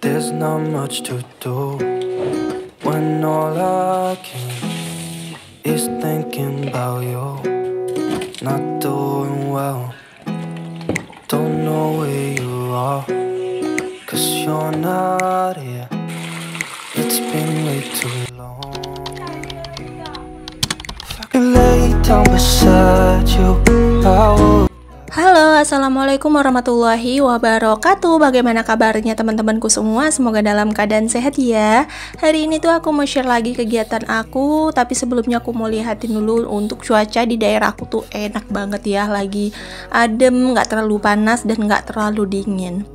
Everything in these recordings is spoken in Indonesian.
There's not much to do when all I can is thinking about you. Not doing well, don't know where you are, 'cause you're not here. It's been way too long. If I could lay down beside you, I would. Halo, assalamualaikum warahmatullahi wabarakatuh. Bagaimana kabarnya teman-temanku semua? Semoga dalam keadaan sehat ya. Hari ini tuh aku mau share lagi kegiatan aku, tapi sebelumnya aku mau lihatin dulu untuk cuaca di daerah aku tuh enak banget ya. Lagi adem, nggak terlalu panas dan nggak terlalu dingin.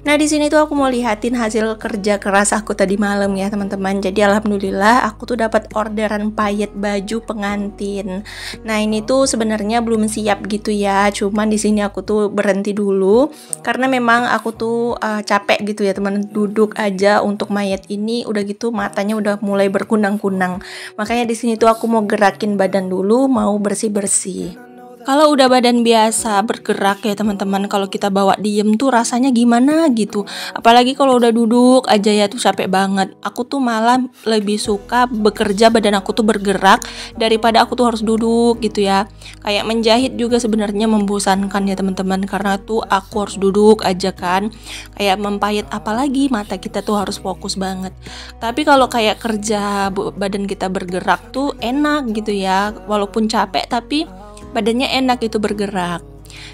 Nah, di sini tuh aku mau lihatin hasil kerja keras aku tadi malam ya teman-teman. Jadi alhamdulillah aku tuh dapat orderan payet baju pengantin. Nah, ini tuh sebenarnya belum siap gitu ya. Cuman di sini aku tuh berhenti dulu karena memang aku tuh capek gitu ya teman, duduk aja untuk mayat ini udah gitu matanya udah mulai berkunang-kunang. Makanya di sini tuh aku mau gerakin badan dulu, mau bersih-bersih. Kalau udah badan biasa bergerak ya teman-teman, kalau kita bawa diem tuh rasanya gimana gitu. Apalagi kalau udah duduk aja ya tuh capek banget. Aku tuh malah lebih suka bekerja badan aku tuh bergerak daripada aku tuh harus duduk gitu ya. Kayak menjahit juga sebenarnya membosankan ya teman-teman, karena tuh aku harus duduk aja kan. Kayak mempahit apalagi mata kita tuh harus fokus banget. Tapi kalau kayak kerja badan kita bergerak tuh enak gitu ya. Walaupun capek tapi badannya enak itu bergerak.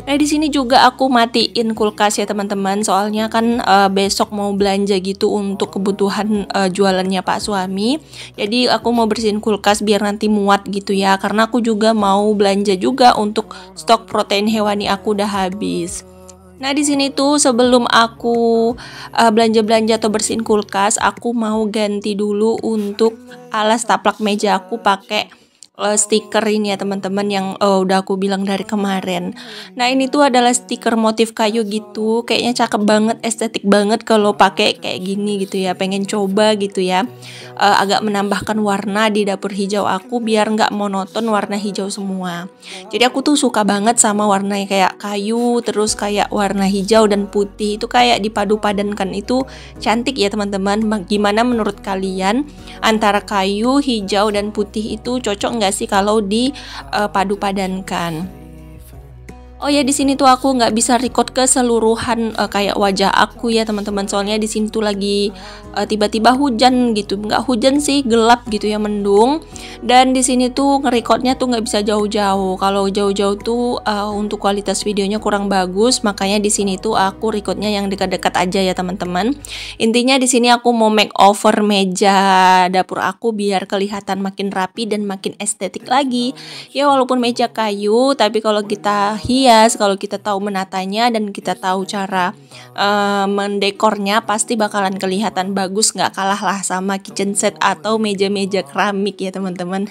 Nah, di sini juga aku matiin kulkas ya teman-teman, soalnya kan besok mau belanja gitu untuk kebutuhan jualannya Pak suami. Jadi aku mau bersihin kulkas biar nanti muat gitu ya, karena aku juga mau belanja juga untuk stok protein hewani aku udah habis. Nah, di sini tuh sebelum aku belanja-belanja atau bersihin kulkas, aku mau ganti dulu untuk alas taplak meja aku pakai stiker ini ya teman-teman yang udah aku bilang dari kemarin. Nah, ini tuh adalah stiker motif kayu gitu, kayaknya cakep banget, estetik banget kalau pakai kayak gini gitu ya. Pengen coba gitu ya, agak menambahkan warna di dapur hijau aku biar nggak monoton warna hijau semua. Jadi aku tuh suka banget sama warna kayak kayu terus kayak warna hijau dan putih, itu kayak dipadu-padankan, itu cantik ya teman-teman. Gimana menurut kalian antara kayu, hijau dan putih itu cocok nggak sih kalau dipadu-padankan? Oh ya, di sini tuh aku nggak bisa record keseluruhan kayak wajah aku ya teman-teman, soalnya di sini tuh lagi tiba-tiba hujan gitu, nggak hujan sih, gelap gitu ya, mendung. Dan di sini tuh ngerecordnya tuh nggak bisa jauh-jauh. Kalau jauh-jauh tuh untuk kualitas videonya kurang bagus, makanya di sini tuh aku recordnya yang dekat-dekat aja ya teman-teman. Intinya di sini aku mau make over meja dapur aku biar kelihatan makin rapi dan makin estetik lagi. Ya walaupun meja kayu, tapi kalau kita kalau kita tahu menatanya dan kita tahu cara mendekornya, pasti bakalan kelihatan bagus, nggak kalah lah sama kitchen set atau meja-meja keramik ya teman-teman.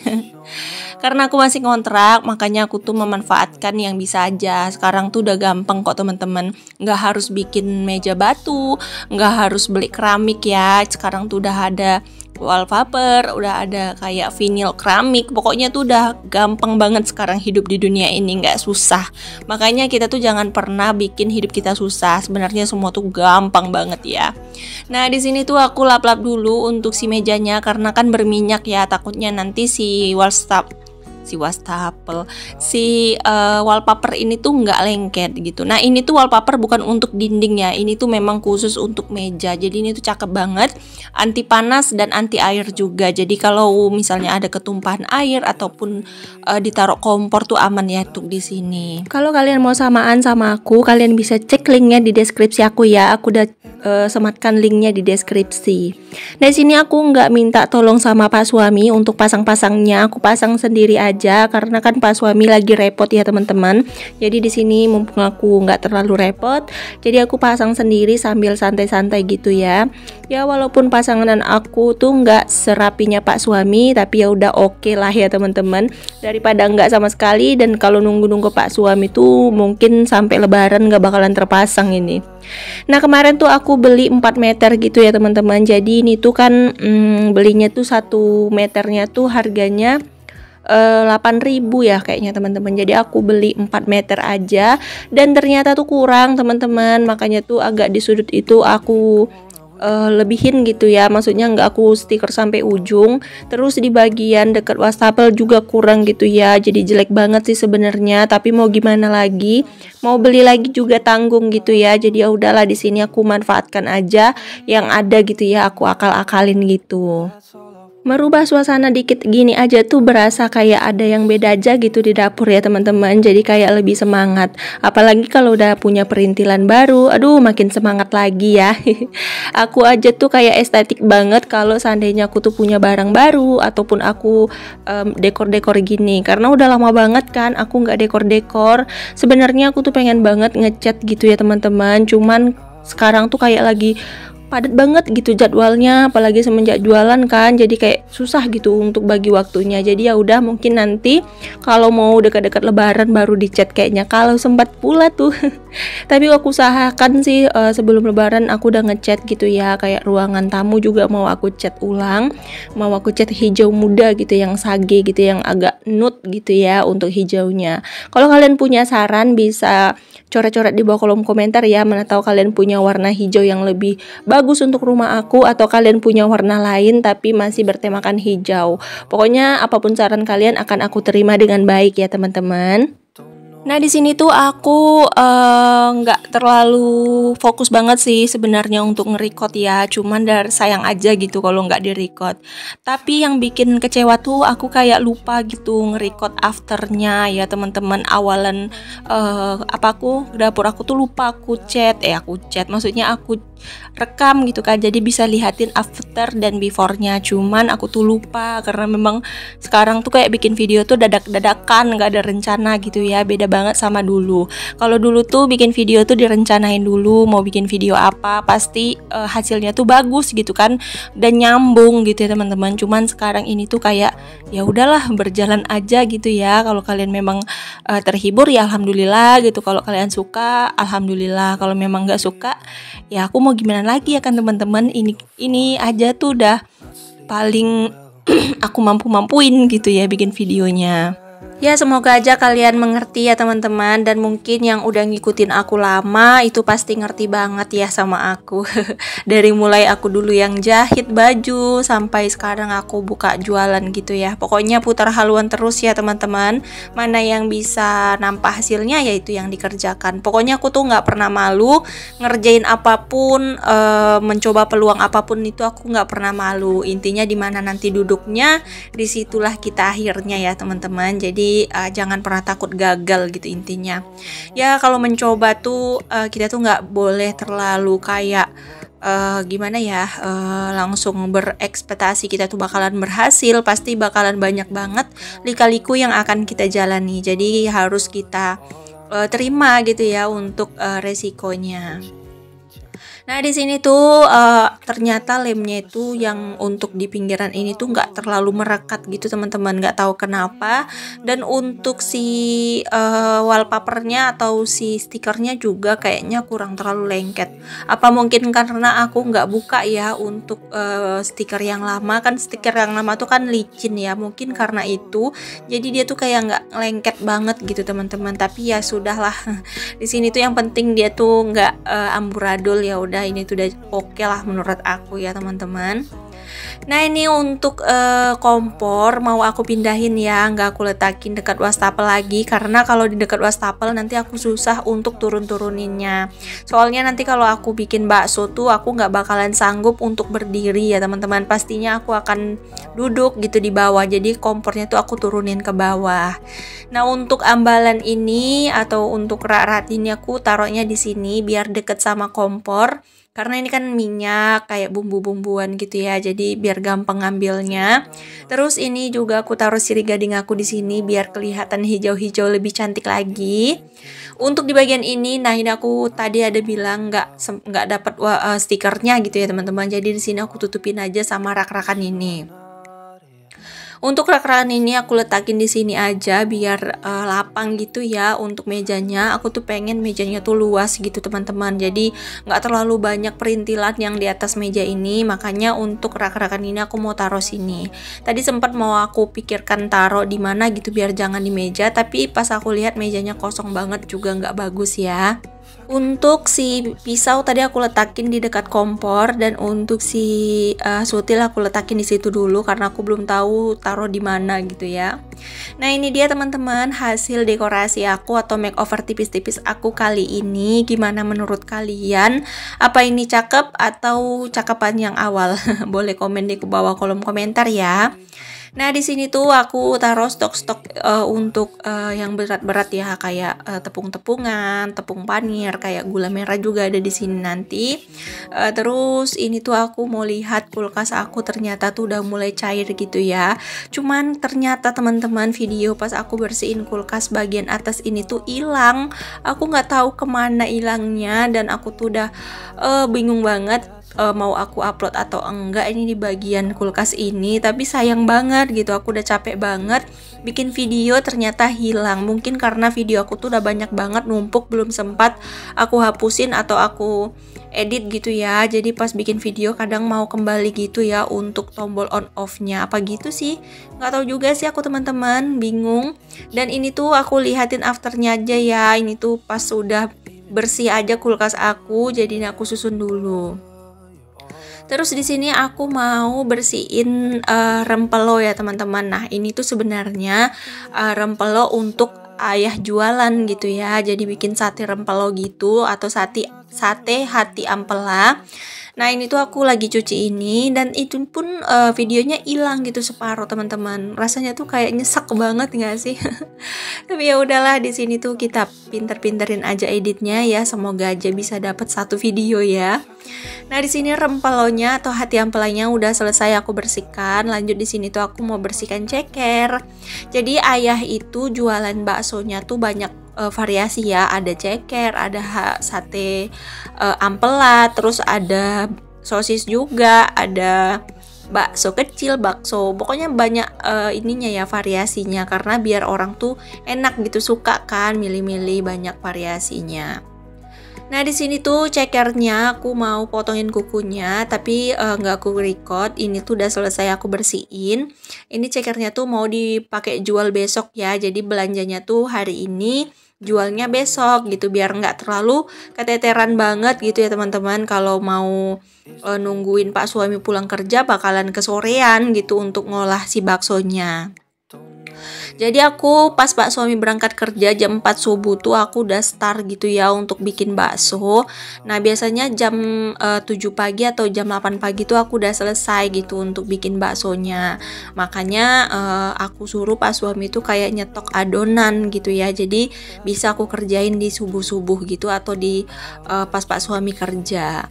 Karena aku masih ngontrak, makanya aku tuh memanfaatkan yang bisa aja. Sekarang tuh udah gampang kok teman-teman, nggak harus bikin meja batu, nggak harus beli keramik ya. Sekarang tuh udah ada wallpaper, udah ada kayak vinyl keramik, pokoknya tuh udah gampang banget sekarang hidup di dunia ini, nggak susah. Makanya kita tuh jangan pernah bikin hidup kita susah, sebenarnya semua tuh gampang banget ya. Nah, di sini tuh aku lap-lap dulu untuk si mejanya karena kan berminyak ya, takutnya nanti si wallpaper ini tuh nggak lengket gitu. Nah, ini tuh wallpaper bukan untuk dinding ya, ini tuh memang khusus untuk meja. Jadi ini tuh cakep banget, anti panas dan anti air juga. Jadi kalau misalnya ada ketumpahan air ataupun ditaruh kompor tuh aman ya untuk di sini. Kalau kalian mau samaan sama aku, kalian bisa cek linknya di deskripsi aku ya. Aku udah sematkan linknya di deskripsi. Nah, di sini aku nggak minta tolong sama Pak suami untuk pasang-pasangnya, aku pasang sendiri aja karena kan Pak suami lagi repot ya teman-teman. Jadi di sini mumpung aku nggak terlalu repot, jadi aku pasang sendiri sambil santai-santai gitu ya. Ya walaupun pasangan aku tuh nggak serapinya Pak suami, tapi ya udah oke lah ya teman-teman, daripada nggak sama sekali. Dan kalau nunggu-nunggu Pak suami tuh mungkin sampai lebaran nggak bakalan terpasang ini. Nah, kemarin tuh aku beli 4 meter gitu ya teman-teman. Jadi ini tuh kan belinya tuh 1 meternya tuh harganya 8.000 ya kayaknya teman-teman. Jadi aku beli 4 meter aja dan ternyata tuh kurang teman-teman. Makanya tuh agak di sudut itu aku lebihin gitu ya, maksudnya nggak aku stiker sampai ujung. Terus di bagian dekat wastafel juga kurang gitu ya, jadi jelek banget sih sebenarnya, tapi mau gimana lagi, mau beli lagi juga tanggung gitu ya. Jadi ya udahlah, di sini aku manfaatkan aja yang ada gitu ya, aku akal-akalin gitu. Merubah suasana dikit gini aja tuh berasa kayak ada yang beda aja gitu di dapur ya teman-teman. Jadi kayak lebih semangat. Apalagi kalau udah punya perintilan baru, aduh makin semangat lagi ya. Aku aja tuh kayak estetik banget kalau seandainya aku tuh punya barang baru ataupun aku dekor-dekor gini. Karena udah lama banget kan aku nggak dekor-dekor. Sebenarnya aku tuh pengen banget ngecat gitu ya teman-teman. Cuman sekarang tuh kayak lagi padat banget gitu jadwalnya, apalagi semenjak jualan kan, jadi kayak susah gitu untuk bagi waktunya. Jadi ya udah, mungkin nanti kalau mau dekat-dekat lebaran baru dicat kayaknya, kalau sempat pula tuh. Tapi aku usahakan sih sebelum lebaran aku udah ngecat gitu ya, kayak ruangan tamu juga mau aku cat ulang, mau aku cat hijau muda gitu, yang sage gitu, yang agak nude gitu ya untuk hijaunya. Kalau kalian punya saran bisa coret-coret di bawah kolom komentar ya, mana tahu kalian punya warna hijau yang lebih bagus untuk rumah aku, atau kalian punya warna lain tapi masih bertemakan hijau. Pokoknya apapun saran kalian akan aku terima dengan baik ya teman-teman. Nah di sini tuh aku nggak terlalu fokus banget sih sebenarnya untuk nge-record ya, cuman dari sayang aja gitu kalau nggak di-record. Tapi yang bikin kecewa tuh aku kayak lupa gitu nge-record afternya ya teman-teman. Awalan dapur aku tuh lupa aku chat, maksudnya aku rekam gitu kan, jadi bisa lihatin after dan before-nya. Cuman aku tuh lupa karena memang sekarang tuh kayak bikin video tuh dadak-dadakan, nggak ada rencana gitu ya, beda banget sama dulu. Kalau dulu tuh bikin video tuh direncanain dulu mau bikin video apa, pasti hasilnya tuh bagus gitu kan dan nyambung gitu ya teman-teman. Cuman sekarang ini tuh kayak ya udahlah, berjalan aja gitu ya. Kalau kalian memang terhibur ya alhamdulillah gitu, kalau kalian suka alhamdulillah, kalau memang nggak suka ya aku mau gimana lagi ya kan teman-teman. Ini aja tuh udah paling aku mampu-mampuin gitu ya bikin videonya. Ya semoga aja kalian mengerti ya teman-teman, dan mungkin yang udah ngikutin aku lama itu pasti ngerti banget ya sama aku. Dari mulai aku dulu yang jahit baju sampai sekarang aku buka jualan gitu ya. Pokoknya putar haluan terus ya teman-teman. Mana yang bisa nampak hasilnya yaitu yang dikerjakan. Pokoknya aku tuh nggak pernah malu ngerjain apapun, mencoba peluang apapun itu aku nggak pernah malu. Intinya dimana nanti duduknya, disitulah kita akhirnya ya teman-teman. Jadi jangan pernah takut gagal gitu intinya. Ya kalau mencoba tuh kita tuh nggak boleh terlalu kayak gimana ya, langsung berekspektasi kita tuh bakalan berhasil. Pasti bakalan banyak banget lika-liku yang akan kita jalani. Jadi harus kita terima gitu ya untuk resikonya. Nah di sini tuh ternyata lemnya itu yang untuk di pinggiran ini tuh nggak terlalu merekat gitu teman-teman, nggak tahu kenapa. Dan untuk si wallpapernya atau si stikernya juga kayaknya kurang terlalu lengket. Apa mungkin karena aku nggak buka ya untuk stiker yang lama, kan stiker yang lama tuh kan licin ya, mungkin karena itu jadi dia tuh kayak nggak lengket banget gitu teman-teman. Tapi ya sudahlah, di sini tuh yang penting dia tuh nggak amburadul. Ya udah, ini tuh udah oke lah menurut aku ya teman-teman. Nah ini untuk kompor mau aku pindahin ya, nggak aku letakin dekat wastafel lagi, karena kalau di dekat wastafel nanti aku susah untuk turun-turuninnya. Soalnya nanti kalau aku bikin bakso tuh aku nggak bakalan sanggup untuk berdiri ya teman-teman, pastinya aku akan duduk gitu di bawah, jadi kompornya tuh aku turunin ke bawah. Nah untuk ambalan ini atau untuk rak-rak ini aku taruhnya di sini biar deket sama kompor. Karena ini kan minyak kayak bumbu-bumbuan gitu ya, jadi biar gampang ngambilnya. Terus ini juga aku taruh sirih gading aku di sini biar kelihatan hijau-hijau lebih cantik lagi. Untuk di bagian ini, nah ini aku tadi ada bilang nggak dapat stikernya gitu ya teman-teman. Jadi di sini aku tutupin aja sama rak-rakan ini. Untuk rak-rakan ini aku letakin di sini aja biar lapang gitu ya. Untuk mejanya aku tuh pengen mejanya tuh luas gitu teman-teman, jadi nggak terlalu banyak perintilan yang di atas meja ini. Makanya untuk rak-rakan ini aku mau taruh sini. Tadi sempat mau aku pikirkan taruh di mana gitu biar jangan di meja, tapi pas aku lihat mejanya kosong banget juga nggak bagus ya. Untuk si pisau tadi aku letakin di dekat kompor, dan untuk si sutil aku letakin di situ dulu karena aku belum tahu taruh di mana gitu ya. Nah, ini dia teman-teman hasil dekorasi aku atau makeover tipis-tipis aku kali ini. Gimana menurut kalian? Apa ini cakep atau cakepan yang awal? Boleh komen di bawah kolom komentar ya. Nah, di sini tuh aku taruh stok-stok untuk yang berat-berat ya, kayak tepung-tepungan, tepung panir, kayak gula merah juga ada di sini nanti. Terus ini tuh aku mau lihat kulkas aku, ternyata tuh udah mulai cair gitu ya. Cuman ternyata teman-teman, video pas aku bersihin kulkas bagian atas ini tuh hilang. Aku nggak tahu kemana hilangnya, dan aku tuh udah bingung banget mau aku upload atau enggak ini di bagian kulkas ini. Tapi sayang banget gitu, aku udah capek banget bikin video ternyata hilang. Mungkin karena video aku tuh udah banyak banget numpuk, belum sempat aku hapusin atau aku edit gitu ya. Jadi pas bikin video kadang mau kembali gitu ya untuk tombol on off nya, apa gitu sih, nggak tahu juga sih aku teman-teman, bingung. Dan ini tuh aku lihatin afternya aja ya. Ini tuh pas udah bersih aja kulkas aku, jadi aku susun dulu. Terus di sini aku mau bersihin rempelo ya teman-teman. Nah, ini tuh sebenarnya rempelo untuk ayah jualan gitu ya. Jadi bikin sate rempelo gitu atau sate hati ampela. Nah, ini tuh aku lagi cuci ini, dan itu pun videonya hilang gitu separuh teman-teman. Rasanya tuh kayak nyesek banget nggak sih? Tapi ya udahlah, di sini tuh kita pinter-pinterin aja editnya ya. Semoga aja bisa dapat satu video ya. Nah, di sini rempelonya atau hati ampelanya udah selesai aku bersihkan. Lanjut di sini tuh aku mau bersihkan ceker. Jadi ayah itu jualan baksonya tuh banyak variasi ya. Ada ceker, ada sate ampela, terus ada sosis juga, ada bakso kecil, bakso, pokoknya banyak ininya ya, variasinya, karena biar orang tuh enak gitu, suka kan milih-milih banyak variasinya. Nah, di sini tuh cekernya aku mau potongin kukunya, tapi nggak aku record. Ini tuh udah selesai aku bersihin. Ini cekernya tuh mau dipakai jual besok ya. Jadi belanjanya tuh hari ini, jualnya besok gitu, biar nggak terlalu keteteran banget gitu ya teman-teman. Kalau mau nungguin Pak suami pulang kerja bakalan kesorean gitu untuk ngolah si baksonya. Jadi aku pas Pak suami berangkat kerja jam 4 subuh tuh aku udah start gitu ya untuk bikin bakso. Nah, biasanya jam 7 pagi atau jam 8 pagi tuh aku udah selesai gitu untuk bikin baksonya. Makanya aku suruh Pak suami tuh kayak nyetok adonan gitu ya. Jadi bisa aku kerjain di subuh-subuh gitu atau di pas Pak suami kerja.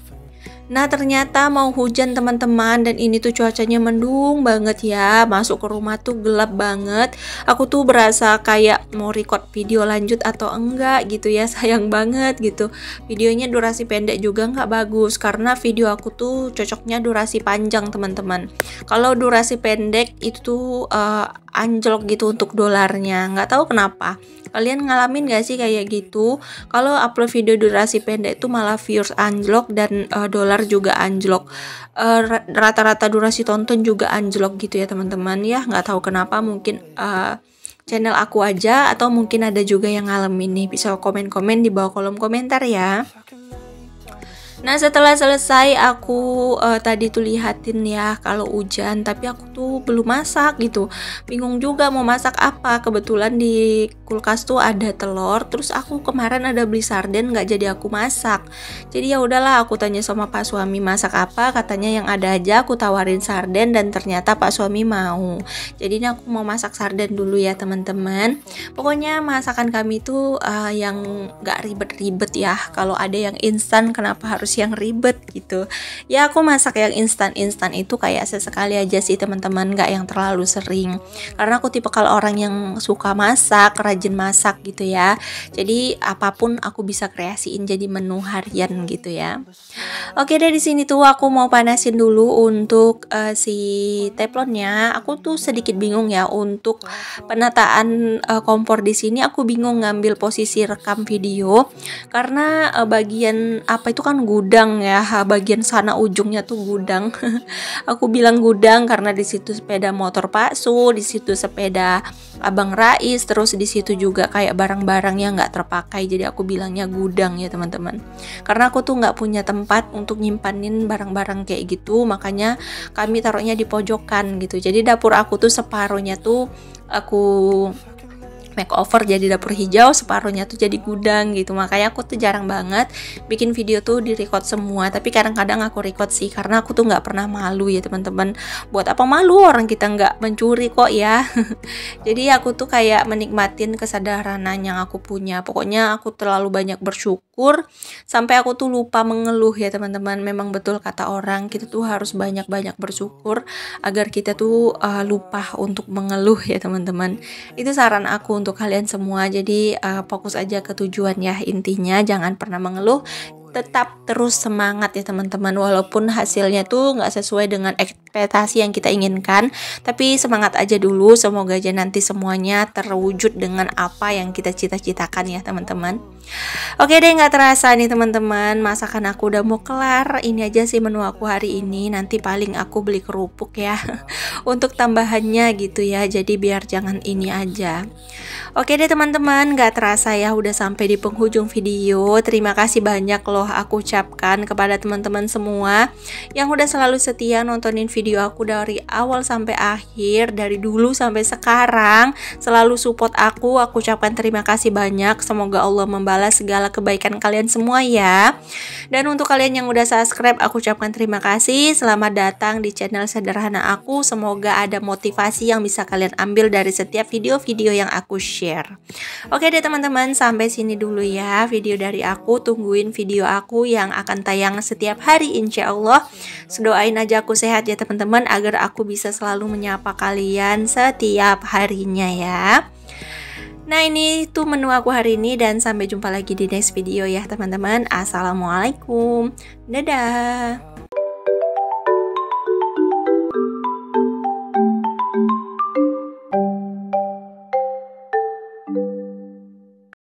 Nah, ternyata mau hujan teman-teman, dan ini tuh cuacanya mendung banget ya. Masuk ke rumah tuh gelap banget. Aku tuh berasa kayak mau record video lanjut atau enggak gitu ya. Sayang banget gitu. Videonya durasi pendek juga nggak bagus, karena video aku tuh cocoknya durasi panjang teman-teman. Kalau durasi pendek itu tuh anjlok gitu untuk dolarnya. Nggak tahu kenapa. Kalian ngalamin gak sih kayak gitu? Kalau upload video durasi pendek itu malah viewers anjlok dan dolar juga anjlok. Rata-rata durasi tonton juga anjlok gitu ya teman-teman ya. Nggak tahu kenapa, mungkin channel aku aja atau mungkin ada juga yang ngalamin nih. Bisa komen-komen di bawah kolom komentar ya. Nah, setelah selesai aku tadi tuh lihatin ya kalau hujan, tapi aku tuh belum masak gitu. Bingung juga mau masak apa. Kebetulan di kulkas tuh ada telur, terus aku kemarin ada beli sarden, nggak jadi aku masak. Jadi ya udahlah, aku tanya sama Pak suami masak apa, katanya yang ada aja. Aku tawarin sarden dan ternyata Pak suami mau. Jadi ini aku mau masak sarden dulu ya teman-teman. Pokoknya masakan kami tuh yang nggak ribet-ribet ya. Kalau ada yang instan, kenapa harus yang ribet gitu ya. Aku masak yang instan itu kayak sesekali aja sih teman-teman, nggak yang terlalu sering, karena aku tipe kalau orang yang suka masak, rajin masak gitu ya. Jadi apapun aku bisa kreasiin jadi menu harian gitu ya. Oke deh, di sini tuh aku mau panasin dulu untuk si teflonnya. Aku tuh sedikit bingung ya untuk penataan kompor di sini. Aku bingung ngambil posisi rekam video karena bagian apa itu kan gudang ya, bagian sana ujungnya tuh gudang. Aku bilang gudang karena di situ sepeda motor Pak Su, di situ sepeda Abang Rais, terus di situ juga kayak barang-barang yang nggak terpakai. Jadi aku bilangnya gudang ya teman-teman. Karena aku tuh nggak punya tempat untuk nyimpanin barang-barang kayak gitu, makanya kami taruhnya di pojokan gitu. Jadi dapur aku tuh separuhnya tuh aku makeover jadi dapur hijau, separuhnya tuh jadi gudang gitu. Makanya aku tuh jarang banget bikin video tuh di record semua, tapi kadang-kadang aku record sih karena aku tuh nggak pernah malu ya teman-teman. Buat apa malu, orang kita nggak mencuri kok ya. Jadi aku tuh kayak menikmatin kesadaran yang aku punya. Pokoknya aku terlalu banyak bersyukur sampai aku tuh lupa mengeluh ya teman-teman. Memang betul kata orang, kita tuh harus banyak-banyak bersyukur agar kita tuh lupa untuk mengeluh ya teman-teman. Itu saran aku untuk kalian semua. Jadi fokus aja ke tujuan ya, intinya jangan pernah mengeluh, tetap terus semangat ya teman-teman, walaupun hasilnya tuh nggak sesuai dengan ekspektasi yang kita inginkan, tapi semangat aja dulu, semoga aja nanti semuanya terwujud dengan apa yang kita cita-citakan ya teman-teman. Oke deh, nggak terasa nih teman-teman, masakan aku udah mau kelar. Ini aja sih menu aku hari ini, nanti paling aku beli kerupuk ya untuk tambahannya gitu ya, jadi biar jangan ini aja. Oke deh teman-teman, nggak terasa ya udah sampai di penghujung video. Terima kasih banyak loh aku ucapkan kepada teman-teman semua yang udah selalu setia nontonin video aku dari awal sampai akhir, dari dulu sampai sekarang selalu support aku ucapkan terima kasih banyak. Semoga Allah membalas segala kebaikan kalian semua ya. Dan untuk kalian yang udah subscribe, aku ucapkan terima kasih. Selamat datang di channel sederhana aku. Semoga ada motivasi yang bisa kalian ambil dari setiap video-video yang aku share. Oke deh teman-teman, sampai sini dulu ya video dari aku. Tungguin video aku yang akan tayang setiap hari insya Allah. Doain aja aku sehat ya teman-teman, agar aku bisa selalu menyapa kalian setiap harinya ya. Nah ini tuh menu aku hari ini, dan sampai jumpa lagi di next video ya teman-teman. Assalamualaikum, dadah.